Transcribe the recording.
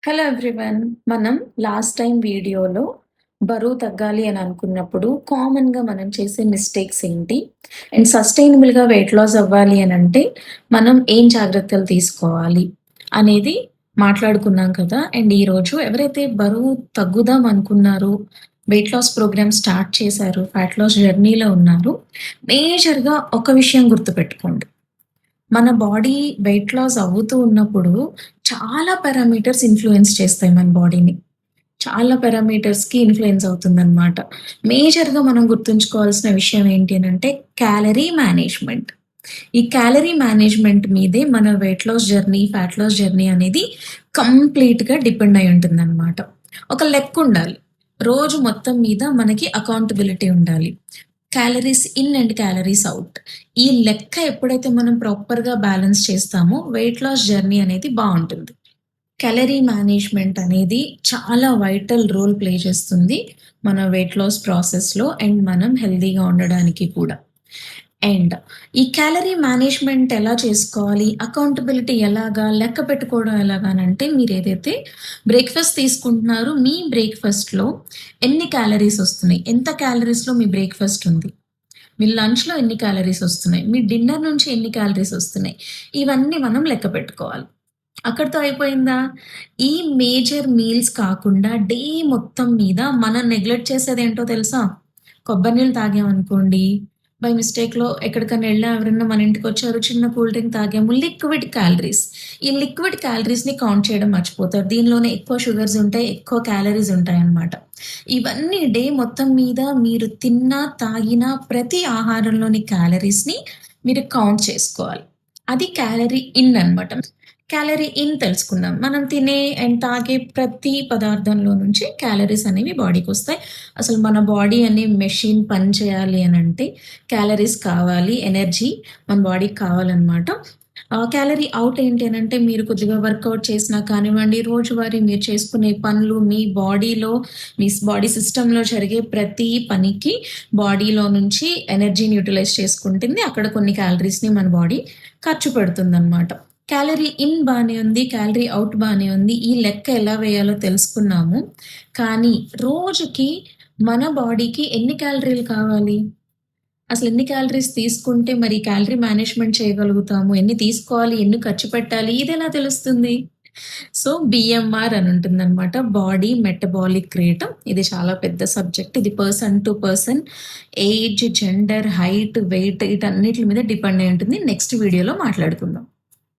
Hello everyone. మనం last time వీడియోలో బరువు తగ్గాలి అని అనుకున్నప్పుడు కామన్‌గా మనం చేసే మిస్టేక్స్ ఏంటి? అండ్ సస్టైనబుల్‌గా వెయిట్ లాస్ అవ్వాలి అనంటే మనం ఏం జాగ్రత్తలు తీసుకోవాలి? అనేది మాట్లాడుకున్నాం కదా! అండ్ ఈరోజు ఎవరైతే బరువు తగ్గుదాం అనుకున్నారో, వెయిట్ లాస్ ప్రోగ్రామ్ స్టార్ట్ చేశారు, ఫ్యాట్ లాస్ జర్నీలో ఉన్నారు, మేజర్‌గా ఒక విషయం గుర్తుపెట్టుకోండి. మన బాడీ వెయిట్ లాస్ అవుతూ ఉన్నప్పుడు చాలా పారామీటర్స్ ఇన్‌ఫ్లూయెన్స్ చేస్తాయి మన బాడీని. చాలా పారామీటర్స్‌కి ఇన్‌ఫ్లూయెన్స్ అవుతుందనమాట. మేజర్‌గా మనం గుర్తుంచుకోవాల్సిన విషయం ఏంటి అనంటే క్యాలరీ మేనేజ్‌మెంట్. ఈ క్యాలరీ మేనేజ్‌మెంట్ మీదే మన weight loss journey, fat loss journey అనేది కంప్లీట్‌గా డిపెండ్ అయి ఉంటుందనమాట. ఒక లెక్కుండాలి. రోజు మొత్తం మీద మనకి అకౌంటబిలిటీ ఉండాలి. Calories in and calories out. ఈ లెక్క ఎప్పుడైతే మనం ప్రాపర్‌గా బ్యాలెన్స్ చేస్తామో వెయిట్ లాస్ జర్నీ అనేది బావుంటుంది. క్యాలరీ మేనేజ్‌మెంట్ అనేది చాలా వైటల్ రోల్ ప్లే చేస్తుంది మన వెయిట్ లాస్ ప్రాసెస్‌లో అండ్ మనం హెల్తీగా ఉండడానికి కూడా. అండ్ ఈ క్యాలరీ మేనేజ్‌మెంట్ ఎలా చేసుకోవాలి? అకౌంటబిలిటీ ఎలాగా? లెక్క పెట్టుకోవడం ఎలాగానంటే మీరేదైతే బ్రేక్‌ఫాస్ట్ తీసుకుంటున్నారో మీ బ్రేక్‌ఫాస్ట్‌లో ఎన్ని క్యాలరీస్ ఒస్తున్నాయి? ఎంత క్యాలరీస్‌లో మీ బ్రేక్‌ఫాస్ట్ ఉంది? మీ లంచ్‌లో ఎన్ని క్యాలరీస్ ఒస్తున్నాయి? మీ డిన్నర్ నుంచి ఎన్ని క్యాలరీస్ ఒస్తున్నాయి? ఇవన్నీ మనం లెక్క పెట్టుకోవాలి. అక్కడితో అయిపోయిందా? ఈ మేజర్ మీల్స్ కాకుండా డే మొత్తం మీద మనం నెగ్లెక్ట్ చేసేదేంటో తెలుసా? కొబ్బరి నీళ్ళు తాగామనుకోండి, బై మిస్టేక్‌లో ఎక్కడికన్నా ఎళ్ళాం, ఎవరైనా మన ఇంటికొచ్చారు, చిన్న కూల్ డ్రింక్ తాగాము. Liquid calories. ఈ లిక్విడ్ క్యాలరీస్‌ని కౌంట్ చేయడం మర్చిపోతారు. దీనిలోనే ఎక్కువ షుగర్స్ ఉంటాయి, ఎక్కువ క్యాలరీస్ ఉంటాయన్నమాట. ఇవన్నీ డే మొత్తం మీద మీరు తిన్న, తాగిన ప్రతి ఆహారంలోని క్యాలరీస్‌ని మీరు కౌంట్ చేసుకోవాలి. అది క్యాలరీ ఇన్ అన్నమాట. క్యాలరీ ఇన్ తెలుసుకుందాం. మనం తినే అండ్ తాగే ప్రతి పదార్థంలో నుంచి క్యాలరీస్ అనేవి బాడీకొస్తాయి. అసలు మన బాడీ అనే మెషిన్ పని చేయాలి అనంటే క్యాలరీస్ కావాలి. ఎనర్జీ మన బాడీకి కావాలనమాట. క్యాలరీ ఔట్ ఏంటి అనంటే మీరు కొద్దిగా వర్కౌట్ చేసినా కానివ్వండి, రోజువారీ మీరు చేసుకునే పనులు, మీ బాడీలో మీ బాడీ సిస్టమ్‌లో జరిగే ప్రతి పనికి బాడీలో నుంచి ఎనర్జీని యుటిలైజ్ చేసుకుంటుంది. అక్కడ కొన్ని క్యాలరీస్‌ని మన బాడీ ఖర్చు పెడుతుందనమాట. క్యాలరీ ఇన్ బానే ఉంది. క్యాలరీ ఔట్ బానే ఉంది. ఈ లెక్క ఎలా వేయాలో తెలుసుకున్నాము. కానీ రోజుకి మన బాడీకి ఎన్ని క్యాలరీలు కావాలి? అసలు ఎన్ని క్యాలరీస్ తీసుకుంటే మరి క్యాలరీ మేనేజ్‌మెంట్ చేయగలుగుతాము? ఎన్ని తీసుకోవాలి? ఎన్ని ఖర్చు పెట్టాలి? ఇదెలా తెలుస్తుంది? సో, బీఎంఆర్ అని ఉంటుందనమాట. Body metabolic rate. ఇది చాలా పెద్ద సబ్జెక్ట్. ఇది person to person age, gender, height, weight వీటన్నిట్లి మీద డిపెండ్ అయి ఉంటుంది. నెక్స్ట్ వీడియోలో మాట్లాడుకుందాం.